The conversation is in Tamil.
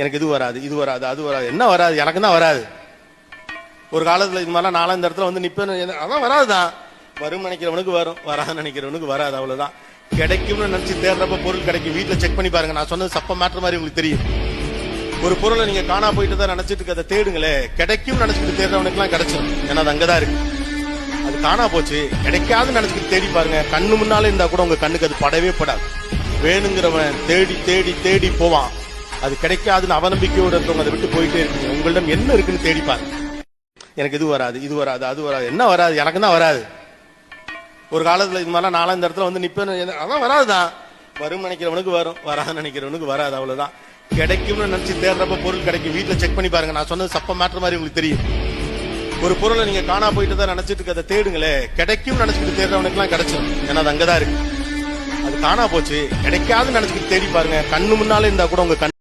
எனக்கு இது வராது இது வராது அது வராது, என்ன வராது, எனக்கு தான் வராது. ஒரு காலத்துல இது மாதிரிலாம் நாலாம் இந்த இடத்துல வந்து நிப்பேன்னு, அதான் வராதுதான். வரும் நினைக்கிறவனுக்கு வரும், வராதுன்னு நினைக்கிறவனுக்கு வராது, அவ்வளவுதான். கிடைக்கும்னு நினைச்சு தேடுறப்ப பொருள் கிடைக்கும். வீட்டுல செக் பண்ணி பாருங்க, நான் சொன்னது சப்ப மேட்டர் மாதிரி உங்களுக்கு தெரியும். ஒரு பொருளை நீங்க காணா போயிட்டு தான் நினைச்சிட்டு அதை தேடுங்களே, கிடைக்கும் நினைச்சிட்டு தேடுறவனுக்கு எல்லாம் கிடைச்சிடும். ஏன்னா அது அங்கதான் இருக்கு. அது காணா போச்சு, கிடைக்காதுன்னு நினைச்சிட்டு தேடி பாருங்க, கண்ணு முன்னாலே இருந்தா கூட உங்க கண்ணுக்கு அது படவே படாது. வேணுங்கிறவன் தேடி தேடி தேடி போவான். அது கிடைக்காதுன்னு அவநம்பிக்கையோட இருக்கவங்க அதை விட்டு போயிட்டே இருக்கீங்க. உங்களிடம் என்ன இருக்குன்னு தேடி பாருங்க. எனக்கு இது வராது இது வராது அது வராது, என்ன வராது, எனக்கு தான் வராது. ஒரு காலத்துல இது மாதிரிலாம் நாலாம் இந்த இடத்துல வந்து நிப்பேன்னு, அதான் வராதுதான். வரும் நினைக்கிறவனுக்கு வரும், வராதுன்னு நினைக்கிறவனுக்கு வராது, அவ்வளவுதான். கிடைக்கும்னு நினைச்சு தேடுறப்ப பொருள் கிடைக்கும். வீட்டுல செக் பண்ணி பாருங்க, நான் சொன்னது சப்ப மேட்டர் மாதிரி உங்களுக்கு தெரியும். ஒரு பொருளை நீங்க காணா போயிட்டு தான் நினைச்சிட்டு அதை தேடுங்களே, கிடைக்கும் நினைச்சிட்டு தேடுறவனுக்கு எல்லாம் கிடைச்சிடும். ஏன்னா அது அங்கதான் இருக்கு. அது காணா போச்சு, கிடைக்காதுன்னு நினைச்சிட்டு தேடி பாருங்க, கண்ணு முன்னாலே இருந்தா கூட உங்க